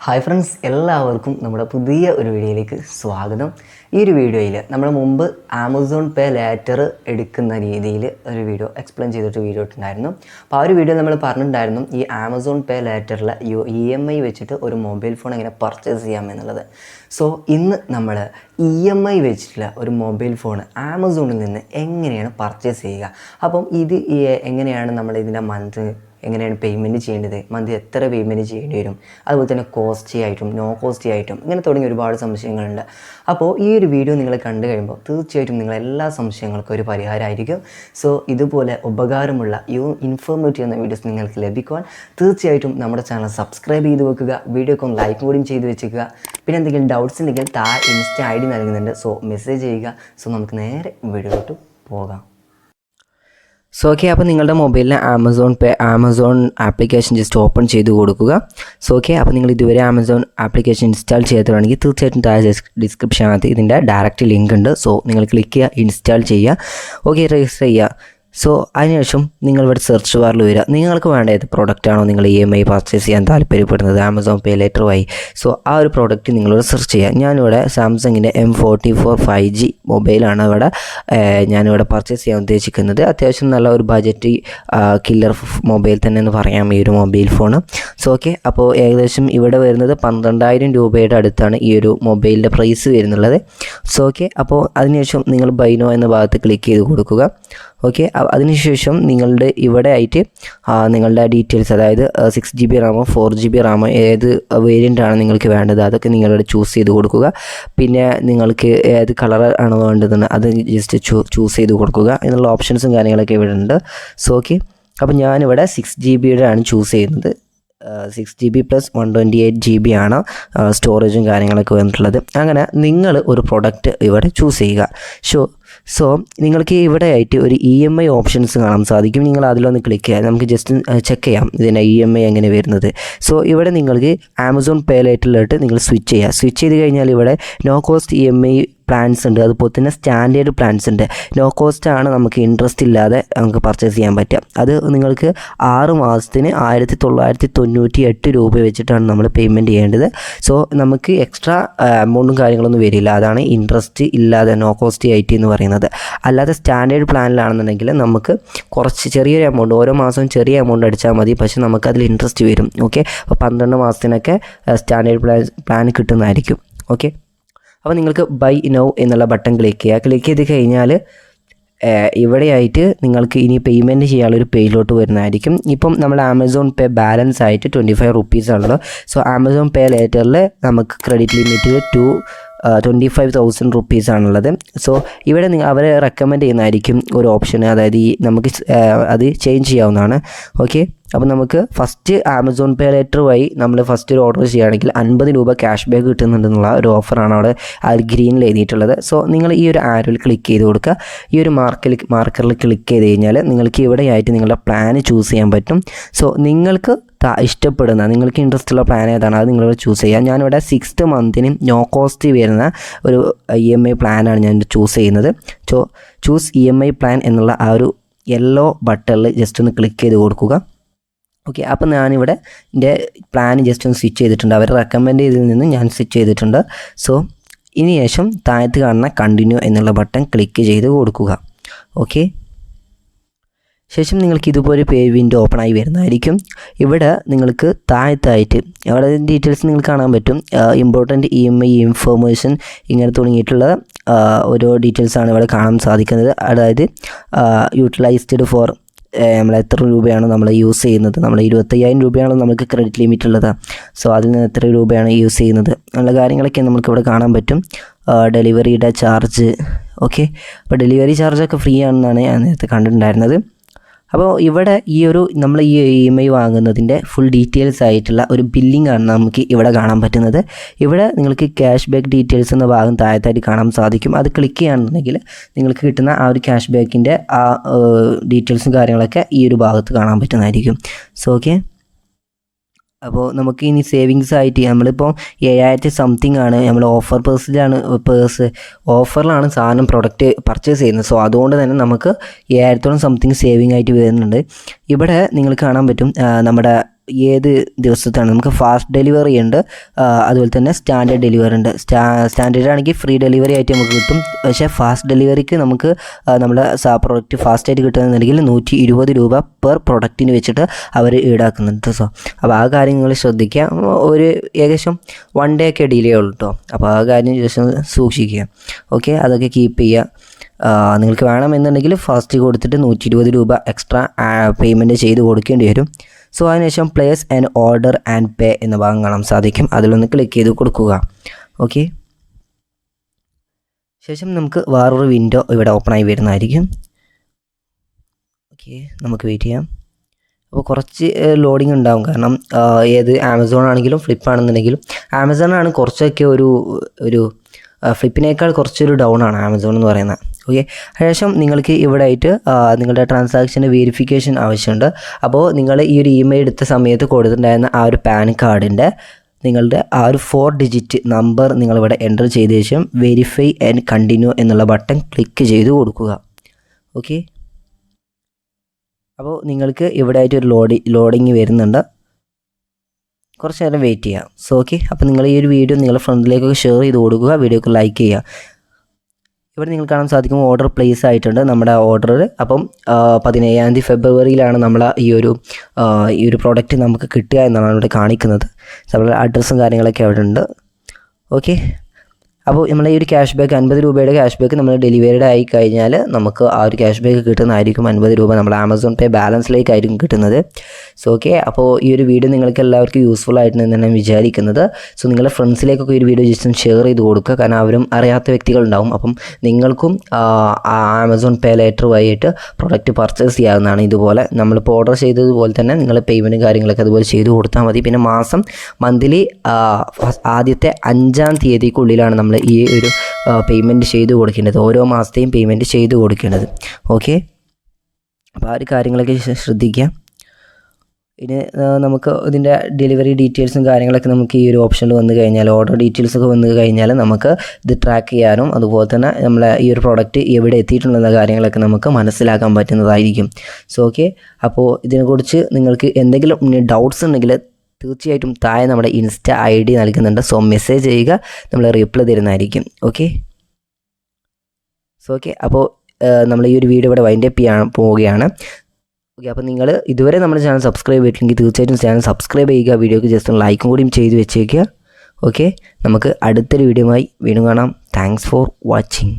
Hi friends, എല്ലാവർക്കും നമ്മുടെ പുതിയ ഒരു വീഡിയോയിലേക്ക് സ്വാഗതം. ഈ ഒരു വീഡിയോയിൽ നമ്മൾ മുമ്പ് ആമസോൺ പേ ലേറ്റർ എടുക്കുന്ന രീതിയിൽ ഒരു വീഡിയോ എക്സ്പ്ലെയിൻ ചെയ്തിട്ട് വീഡിയോ ഇട്ടുണ്ടായിരുന്നു. അപ്പോൾ ആ ഒരു വീഡിയോ നമ്മൾ പറഞ്ഞിട്ടുണ്ടായിരുന്നു ഈ ആമസോൺ പേ ലേറ്ററിലെ EMI വെച്ചിട്ട് ഒരു മൊബൈൽ ഫോൺ എങ്ങനെ പർച്ചേസ് ചെയ്യാമെന്നുള്ളത്. സോ ഇന്ന് നമ്മൾ EMI വെച്ചിട്ടുള്ള ഒരു മൊബൈൽ ഫോൺ ആമസോണിൽ നിന്ന് എങ്ങനെയാണ് പർച്ചേസ് ചെയ്യുക, അപ്പം ഇത് എങ്ങനെയാണ് നമ്മൾ ഇതിൻ്റെ എങ്ങനെയാണ് പേയ്മെൻറ്റ് ചെയ്യേണ്ടത്, മന്ത് എത്ര പേയ്മെൻറ്റ് ചെയ്യേണ്ടി വരും, അതുപോലെ തന്നെ കോസ്റ്റി ആയിട്ടും നോ കോസ്റ്റി ആയിട്ടും ഇങ്ങനെ തുടങ്ങി ഒരുപാട് സംശയങ്ങളുണ്ട്. അപ്പോൾ ഈ ഒരു വീഡിയോ നിങ്ങൾ കണ്ടു കഴിയുമ്പോൾ തീർച്ചയായിട്ടും നിങ്ങളെല്ലാ സംശയങ്ങൾക്കും ഒരു പരിഹാരമായിരിക്കും. സോ ഇതുപോലെ ഉപകാരമുള്ള ഇൻഫോർമേറ്റീവ് എന്ന വീഡിയോസ് നിങ്ങൾക്ക് ലഭിക്കുവാൻ തീർച്ചയായിട്ടും നമ്മുടെ ചാനൽ സബ്സ്ക്രൈബ് ചെയ്ത് വെക്കുക, വീഡിയോക്ക് ഒന്ന് ലൈക്ക് കൂടിയും ചെയ്ത് വെച്ചേക്കുക. പിന്നെ എന്തെങ്കിലും ഡൗട്ട്സ് ഉണ്ടെങ്കിൽ ഇൻസ്റ്റ ID നൽകുന്നുണ്ട്, സോ മെസ്സേജ് ചെയ്യുക. സോ നമുക്ക് നേരെ വീഡിയോയിലോട്ട് പോകാം. സോ ഓക്കെ, അപ്പോൾ നിങ്ങളുടെ മൊബൈലിൽ ആമസോൺ ആപ്ലിക്കേഷൻ ജസ്റ്റ് ഓപ്പൺ ചെയ്ത് കൊടുക്കുക. സോ ഓക്കെ, അപ്പോൾ നിങ്ങൾ ഇതുവരെ ആമസോൺ ആപ്ലിക്കേഷൻ ഇൻസ്റ്റാൾ ചെയ്തിട്ടുണ്ടെങ്കിൽ തീർച്ചയായിട്ടും താഴെ ഡിസ്ക്രിപ്ഷനകത്ത് ഇതിൻ്റെ ഡയറക്റ്റ് ലിങ്ക് ഉണ്ട്. സോ നിങ്ങൾ ക്ലിക്ക് ചെയ്യുക, ഇൻസ്റ്റാൾ ചെയ്യുക, ഓക്കെ, രജിസ്റ്റർ ചെയ്യുക. സോ അതിനുശേഷം നിങ്ങൾ ഇവിടെ സെർച്ച് ബാറിൽ വരിക. നിങ്ങൾക്ക് വേണ്ട ഏത് പ്രോഡക്റ്റാണോ നിങ്ങൾ EMI പർച്ചേസ് ചെയ്യാൻ താല്പര്യപ്പെടുന്നത് ആമസോൺ പേ ലേറ്റർ വഴി, സോ ആ ഒരു പ്രോഡക്റ്റ് നിങ്ങളിവിടെ സെർച്ച് ചെയ്യുക. ഞാനിവിടെ സാംസങ്ങിൻ്റെ M44 5G മൊബൈലാണ് ഞാനിവിടെ പർച്ചേസ് ചെയ്യാൻ ഉദ്ദേശിക്കുന്നത്. അത്യാവശ്യം നല്ല ഒരു ബജറ്റ് കില്ലർ മൊബൈൽ തന്നെ എന്ന് പറയാം ഈ ഒരു മൊബൈൽ ഫോൺ. സോ ഓക്കെ, അപ്പോൾ ഏകദേശം ഇവിടെ വരുന്നത് 12,000 രൂപയുടെ അടുത്താണ് ഈ ഒരു മൊബൈലിൻ്റെ പ്രൈസ് വരുന്നുള്ളത്. സോ ഓക്കെ, അപ്പോൾ അതിനുശേഷം നിങ്ങൾ ബൈ നോ എന്ന ഭാഗത്ത് ക്ലിക്ക് ചെയ്ത് കൊടുക്കുക. ഓക്കെ, അതിനുശേഷം നിങ്ങളുടെ ഇവിടെ ആയിട്ട് നിങ്ങളുടെ ഡീറ്റെയിൽസ്, അതായത് 6GB റാമോ 4GB റാമോ ഏത് വേരിയൻ്റാണ് നിങ്ങൾക്ക് വേണ്ടത് അതൊക്കെ നിങ്ങളിവിടെ ചൂസ് ചെയ്ത് കൊടുക്കുക. പിന്നെ നിങ്ങൾക്ക് ഏത് കളർ ആണ് വേണ്ടതെന്ന് അത് ജസ്റ്റ് ചൂസ് ചെയ്ത് കൊടുക്കുക എന്നുള്ള ഓപ്ഷൻസും കാര്യങ്ങളൊക്കെ ഇവിടെ ഉണ്ട്. സോ ഓക്കെ, അപ്പോൾ ഞാനിവിടെ 6GB ആണ് ചൂസ് ചെയ്യുന്നത്. 6GB + 128GB ആണ് സ്റ്റോറേജും കാര്യങ്ങളൊക്കെ വന്നിട്ടുള്ളത്. അങ്ങനെ നിങ്ങൾ ഒരു പ്രൊഡക്റ്റ് ഇവിടെ ചൂസ് ചെയ്യുക. സോ നിങ്ങൾക്ക് ഇവിടെ ആയിട്ട് ഒരു EMI ഓപ്ഷൻസ് കാണാൻ സാധിക്കും. നിങ്ങൾ അതിലൊന്ന് ക്ലിക്ക് ചെയ്യുക. നമുക്ക് ജസ്റ്റ് ചെക്ക് ചെയ്യാം ഇതിൻ്റെ EMI എങ്ങനെ വരുന്നത്. സോ ഇവിടെ നിങ്ങൾക്ക് ആമസോൺ പേ ലേറ്ററിലോട്ട് നിങ്ങൾ സ്വിച്ച് ചെയ്യുക. സ്വിച്ച് ചെയ്ത് കഴിഞ്ഞാൽ ഇവിടെ നോ കോസ്റ്റ് EMI പ്ലാൻസ് ഉണ്ട്, അതുപോലെ തന്നെ സ്റ്റാൻഡേർഡ് പ്ലാൻസ് ഉണ്ട്. നോ കോസ്റ്റ് ആണ് നമുക്ക് ഇൻട്രസ്റ്റ് ഇല്ലാതെ നമുക്ക് പർച്ചേസ് ചെയ്യാൻ പറ്റുക. അത് നിങ്ങൾക്ക് 6 മാസത്തിന് 1998 രൂപ വെച്ചിട്ടാണ് നമ്മൾ പേയ്മെൻറ്റ് ചെയ്യേണ്ടത്. സോ നമുക്ക് എക്സ്ട്രാ എമൗണ്ടും കാര്യങ്ങളൊന്നും വരില്ല. അതാണ് ഇൻട്രസ്റ്റ് ഇല്ലാതെ നോ കോസ്റ്റ് ആയിട്ട് എന്ന് പറയുന്നത്. അല്ലാതെ സ്റ്റാൻഡേർഡ് പ്ലാനിലാണെന്നുണ്ടെങ്കിൽ നമുക്ക് കുറച്ച് ചെറിയൊരു എമൗണ്ട് ഓരോ മാസവും ചെറിയ എമൗണ്ട് അടിച്ചാൽ മതി, പക്ഷേ നമുക്കതിൽ ഇൻട്രസ്റ്റ് വരും. ഓക്കെ, അപ്പോൾ 12 മാസത്തിനൊക്കെ സ്റ്റാൻഡേർഡ് പ്ലാൻ കിട്ടുന്നതായിരിക്കും. ഓക്കെ, അപ്പോൾ നിങ്ങൾക്ക് ബൈ നൗ എന്നുള്ള ബട്ടൺ ക്ലിക്ക് ചെയ്യുക. ക്ലിക്ക് ചെയ്ത് കഴിഞ്ഞാൽ ഇവിടെയായിട്ട് നിങ്ങൾക്ക് ഇനി പേയ്മെൻറ്റ് ചെയ്യാനുള്ളൊരു പേജിലോട്ട് വരുന്നതായിരിക്കും. ഇപ്പം നമ്മൾ ആമസോൺ പേ ബാലൻസ് ആയിട്ട് 25 റുപ്പീസാണല്ലോ. സോ ആമസോൺ പേ ലേറ്ററിൽ നമുക്ക് ക്രെഡിറ്റ് ലിമിറ്റ് 25,000 റുപ്പീസാണുള്ളത്. സോ ഇവിടെ അവരെ റെക്കമെൻഡ് ചെയ്യുന്നതായിരിക്കും ഒരു ഓപ്ഷൻ, അതായത് നമുക്ക് അത് ചേഞ്ച് ചെയ്യാവുന്നതാണ്. ഓക്കെ, അപ്പോൾ നമുക്ക് ഫസ്റ്റ് ആമസോൺ പേ ലേറ്റർ വഴി നമ്മൾ ഫസ്റ്റ് ഒരു ഓർഡർ ചെയ്യുകയാണെങ്കിൽ 50 രൂപ ക്യാഷ് ബാക്ക് കിട്ടുന്നുണ്ടെന്നുള്ള ഒരു ഓഫറാണ് അവിടെ ആ ഗ്രീനിൽ എഴുതിയിട്ടുള്ളത്. സോ നിങ്ങൾ ഈ ഒരു ആരോയിൽ ക്ലിക്ക് ചെയ്ത് കൊടുക്കുക. ഈ ഒരു മാർക്കറിൽ ക്ലിക്ക് ചെയ്ത് കഴിഞ്ഞാൽ നിങ്ങൾക്ക് ഇവിടെയായിട്ട് നിങ്ങളുടെ പ്ലാൻ ചൂസ് ചെയ്യാൻ പറ്റും. സോ നിങ്ങൾക്ക് ഇഷ്ടപ്പെടുന്ന നിങ്ങൾക്ക് ഇൻട്രസ്റ്റ് ഉള്ള പ്ലാൻ ഏതാണ് അത് നിങ്ങളിവിടെ ചൂസ് ചെയ്യുക. ഞാനിവിടെ 6th മന്തിന് നോ കോസ്റ്റ് വരുന്ന ഒരു EMI പ്ലാനാണ് ഞാൻ ചൂസ് ചെയ്യുന്നത്. ചൂസ് EMI പ്ലാൻ എന്നുള്ള ആ ഒരു യെല്ലോ ബട്ടണിൽ ജസ്റ്റ് ഒന്ന് ക്ലിക്ക് ചെയ്ത് കൊടുക്കുക. ഓക്കെ, അപ്പോൾ ഞാനിവിടെ എൻ്റെ പ്ലാൻ ജസ്റ്റ് ഒന്ന് സ്വിച്ച് ചെയ്തിട്ടുണ്ട്. അവർ റെക്കമെൻഡ് ചെയ്തതിൽ നിന്ന് ഞാൻ സ്വിച്ച് ചെയ്തിട്ടുണ്ട്. സോ ഇനി ശേഷം താഴത്ത് കാണുന്ന കണ്ടിന്യൂ എന്നുള്ള ബട്ടൺ ക്ലിക്ക് ചെയ്ത് കൊടുക്കുക. ഓക്കെ, ശേഷം നിങ്ങൾക്ക് ഇതുപോലെ പേജ് വിൻഡോ ഓപ്പൺ ആയി വരുന്നതായിരിക്കും. ഇവിടെ നിങ്ങൾക്ക് താഴത്തായിട്ട് അവിടെ ഡീറ്റെയിൽസ് നിങ്ങൾക്ക് കാണാൻ പറ്റും. ഇമ്പോർട്ടൻറ്റ് EMI ഇൻഫോർമേഷൻ ഇങ്ങനെ തുടങ്ങിയിട്ടുള്ള ഓരോ ഡീറ്റെയിൽസാണ് ഇവിടെ കാണാൻ സാധിക്കുന്നത്. അതായത് യൂട്ടിലൈസ്ഡ് ഫോർ നമ്മൾ എത്ര രൂപയാണ് നമ്മൾ യൂസ് ചെയ്യുന്നത്, നമ്മൾ 25,000 രൂപയാണ് നമുക്ക് ക്രെഡിറ്റ് ലിമിറ്റ് ഉള്ളത്. സോ അതിൽ നിന്ന് എത്ര രൂപയാണ് യൂസ് ചെയ്യുന്നത് എന്നുള്ള കാര്യങ്ങളൊക്കെ നമുക്കിവിടെ കാണാൻ പറ്റും. ഡെലിവറിയുടെ ചാർജ്, ഓക്കെ, അപ്പോൾ ഡെലിവറി ചാർജൊക്കെ ഫ്രീ ആണെന്നാണ് ഞാൻ നേരത്തെ കണ്ടിട്ടുണ്ടായിരുന്നത്. അപ്പോൾ ഇവിടെ നമ്മൾ ഈ EMI വാങ്ങുന്നതിൻ്റെ ഫുൾ ഡീറ്റെയിൽസ് ആയിട്ടുള്ള ഒരു ബില്ലിംഗ് ആണ് നമുക്ക് ഇവിടെ കാണാൻ പറ്റുന്നത്. ഇവിടെ നിങ്ങൾക്ക് ക്യാഷ് ബാക്ക് ഡീറ്റെയിൽസ് എന്ന ഭാഗം താഴത്തായിട്ട് കാണാൻ സാധിക്കും. അത് ക്ലിക്ക് ചെയ്യുകയാണെന്നുണ്ടെങ്കിൽ നിങ്ങൾക്ക് കിട്ടുന്ന ആ ഒരു ക്യാഷ് ബാക്കിൻ്റെ ആ ഡീറ്റെയിൽസും കാര്യങ്ങളൊക്കെ ഈ ഒരു ഭാഗത്ത് കാണാൻ പറ്റുന്നതായിരിക്കും. സോ ഓക്കെ, അപ്പോൾ നമുക്ക് ഇനി സേവിങ്സ് ആയിട്ട് നമ്മളിപ്പോൾ 7,000 സംതിങ് ആണ് നമ്മൾ ഓഫറിലാണ് സാധനം പ്രൊഡക്റ്റ് പർച്ചേസ് ചെയ്യുന്നത്. സോ അതുകൊണ്ട് തന്നെ നമുക്ക് 7,000 സംതിങ് സേവിങ് ആയിട്ട് വരുന്നുണ്ട്. ഇവിടെ നിങ്ങൾക്ക് കാണാൻ പറ്റും നമ്മുടെ ഏത് ദിവസത്താണ്. നമുക്ക് ഫാസ്റ്റ് ഡെലിവറി ഉണ്ട്, അതുപോലെ തന്നെ സ്റ്റാൻഡേർഡ് ഡെലിവറി ഉണ്ട്. സ്റ്റാൻഡേർഡ് ആണെങ്കിൽ ഫ്രീ ഡെലിവറി ആയിട്ട് നമുക്ക് കിട്ടും. പക്ഷേ ഫാസ്റ്റ് ഡെലിവറിക്ക് നമുക്ക് നമ്മുടെ പ്രോഡക്റ്റ് ഫാസ്റ്റായിട്ട് കിട്ടുന്നുണ്ടെങ്കിൽ 120 രൂപ പെർ പ്രൊഡക്റ്റിന് വെച്ചിട്ട് അവർ ഈടാക്കുന്നുണ്ട്. സോ അപ്പോൾ ആ കാര്യം നിങ്ങൾ ശ്രദ്ധിക്കുക. ഒരു ഏകദേശം 1 ഡേ ഒക്കെ ഡിലേ ഉള്ളൂ കേട്ടോ. അപ്പോൾ ആ കാര്യം ജസ്റ്റ് സൂക്ഷിക്കുക. ഓക്കെ, അതൊക്കെ കീപ്പ് ചെയ്യുക. നിങ്ങൾക്ക് വേണമെന്നുണ്ടെങ്കിൽ ഫാസ്റ്റ് കൊടുത്തിട്ട് 120 രൂപ എക്സ്ട്രാ പേയ്മെൻറ്റ് ചെയ്ത് കൊടുക്കേണ്ടി വരും. സോ അതിനുശേഷം place and order and pay എന്ന ഭാഗം കാണാൻ സാധിക്കും. അതിലൊന്ന് ക്ലിക്ക് ചെയ്ത് കൊടുക്കുക. ഓക്കെ, ശേഷം നമുക്ക് വേറൊരു വിൻഡോ ഇവിടെ ഓപ്പണായി വരുന്നതായിരിക്കും. ഓക്കെ, നമുക്ക് വെയിറ്റ് ചെയ്യാം. അപ്പോൾ കുറച്ച് ലോഡിങ് ഉണ്ടാകും, കാരണം ഏത് ആമസോൺ ആണെങ്കിലും ഫ്ലിപ്പാണെന്നുണ്ടെങ്കിലും ആമസോണാണ് കുറച്ചൊക്കെ ഒരു ഫ്ലിപ്പിനേക്കാൾ കുറച്ചൊരു ഡൗൺ ആണ് ആമസോൺ എന്ന് പറയുന്നത്. ഓക്കെ, ശേഷം നിങ്ങൾക്ക് ഇവിടെ ആയിട്ട് നിങ്ങളുടെ ട്രാൻസാക്ഷൻ്റെ വെരിഫിക്കേഷൻ ആവശ്യമുണ്ട്. അപ്പോൾ നിങ്ങൾ ഈ ഒരു ഇമെയിൽ എടുത്ത സമയത്ത് കൊടുത്തിട്ടുണ്ടായിരുന്ന ആ ഒരു പാൻ കാർഡിൻ്റെ നിങ്ങളുടെ ആ ഒരു 4 ഡിജിറ്റ് നമ്പർ നിങ്ങളിവിടെ എൻ്റർ ചെയ്ത ശേഷം വെരിഫൈ ആൻഡ് കണ്ടിന്യൂ എന്നുള്ള ബട്ടൺ ക്ലിക്ക് ചെയ്ത് കൊടുക്കുക. ഓക്കെ, അപ്പോൾ നിങ്ങൾക്ക് ഇവിടെ ആയിട്ട് ഒരു ലോഡിങ് വരുന്നുണ്ട്. കുറച്ച് നേരം വെയിറ്റ് ചെയ്യാം. സോ ഓക്കെ, അപ്പോൾ നിങ്ങൾ ഈ ഒരു വീഡിയോ നിങ്ങളുടെ ഫ്രണ്ടിലേക്കൊക്കെ ഷെയർ ചെയ്ത് കൊടുക്കുക, വീഡിയോക്ക് ലൈക്ക് ചെയ്യുക. ഇവിടെ നിങ്ങൾ കാണാൻ സാധിക്കും ഓർഡർ പ്ലേസ് ആയിട്ടുണ്ട് നമ്മുടെ ഓർഡർ. അപ്പം 17 ഫെബ്രുവരിയിലാണ് നമ്മൾ ഈ ഒരു പ്രോഡക്റ്റ് നമുക്ക് കിട്ടുക എന്നാണ് ഇവിടെ കാണിക്കുന്നത്. നമ്മുടെ അഡ്രസ്സും കാര്യങ്ങളൊക്കെ അവിടെ ഉണ്ട്. ഓക്കെ, അപ്പോൾ നമ്മൾ ഈ ഒരു ക്യാഷ് ബാക്ക് 50 രൂപയുടെ ക്യാഷ് ബാക്ക് നമ്മൾ ഡെലിവറിഡ് ആയി കഴിഞ്ഞാൽ നമുക്ക് ആ ഒരു ക്യാഷ് ബാക്ക് കിട്ടുന്നതായിരിക്കും. 50 രൂപ നമ്മൾ ആമസോൺ പേ ബാലൻസിലേക്കായിരിക്കും കിട്ടുന്നത്. സോ ഓക്കെ, അപ്പോൾ ഈ ഒരു വീഡിയോ നിങ്ങൾക്ക് എല്ലാവർക്കും യൂസ്ഫുൾ ആയിട്ടെന്ന് ഞാൻ വിചാരിക്കുന്നത്. സോ നിങ്ങളുടെ ഫ്രണ്ട്സിലേക്കൊക്കെ ഈ ഒരു വീഡിയോ ജസ്റ്റ് ഷെയർ ചെയ്ത് കൊടുക്കുക, കാരണം അവരും അറിയാത്ത വ്യക്തികളുണ്ടാവും. അപ്പം നിങ്ങൾക്കും ആമസോൺ പേ ലേറ്റർ വഴിയിട്ട് പ്രൊഡക്റ്റ് പർച്ചേസ് ചെയ്യാവുന്നതാണ്. ഇതുപോലെ നമ്മളിപ്പോൾ ഓർഡർ ചെയ്തതുപോലെ തന്നെ നിങ്ങൾ പേയ്മെൻറ്റും കാര്യങ്ങളൊക്കെ അതുപോലെ ചെയ്ത് കൊടുത്താൽ മതി. പിന്നെ മന്ത്ലി ആദ്യത്തെ 5-ാം തീയതിക്കുള്ളിലാണ് നമ്മൾ ഈ ഒരു പേയ്മെൻറ്റ് ചെയ്ത് കൊടുക്കേണ്ടത്. ഓരോ മാസത്തെയും പേയ്മെൻറ്റ് ചെയ്ത് കൊടുക്കേണ്ടത്. ഓക്കെ, അപ്പോൾ ആ ഒരു കാര്യങ്ങളൊക്കെ ശ്രദ്ധിക്കുക. ഇനി നമുക്ക് ഇതിൻ്റെ ഡെലിവറി ഡീറ്റെയിൽസും കാര്യങ്ങളൊക്കെ നമുക്ക് ഈ ഒരു ഓപ്ഷനിൽ വന്നു കഴിഞ്ഞാൽ, ഓർഡർ ഡീറ്റെയിൽസൊക്കെ വന്നു കഴിഞ്ഞാൽ നമുക്ക് ഇത് ട്രാക്ക് ചെയ്യാനും അതുപോലെ തന്നെ നമ്മളെ ഈ ഒരു പ്രോഡക്റ്റ് എവിടെ എത്തിയിട്ടുള്ള കാര്യങ്ങളൊക്കെ നമുക്ക് മനസ്സിലാക്കാൻ പറ്റുന്നതായിരിക്കും. സോ ഓക്കെ, അപ്പോൾ ഇതിനെക്കുറിച്ച് നിങ്ങൾക്ക് എന്തെങ്കിലും ഡൗട്ട്സ് ഉണ്ടെങ്കിൽ തീർച്ചയായിട്ടും താഴെ നമ്മുടെ ഇൻസ്റ്റ ID നൽകുന്നുണ്ട്. സോ മെസ്സേജ് ചെയ്യുക, നമ്മൾ റിപ്ലൈ തരുന്നതായിരിക്കും. ഓക്കെ, സോ ഓക്കെ, അപ്പോൾ നമ്മൾ ഈ ഒരു വീഡിയോ ഇവിടെ വൈൻഡ് അപ്പ് ചെയ്യാൻ പോവുകയാണ്. ഓക്കെ, അപ്പോൾ നിങ്ങൾ ഇതുവരെ നമ്മുടെ ചാനൽ സബ്സ്ക്രൈബ് ചെയ്തിട്ടുണ്ടെങ്കിൽ തീർച്ചയായിട്ടും ചാനൽ സബ്സ്ക്രൈബ് ചെയ്യുക, വീഡിയോക്ക് ജസ്റ്റ് ഒന്ന് ലൈക്കും കൂടിയും ചെയ്ത് വെച്ചേക്കുക. ഓക്കെ, നമുക്ക് അടുത്തൊരു വീഡിയോയുമായി വീണ്ടും കാണാം. Thanks for watching.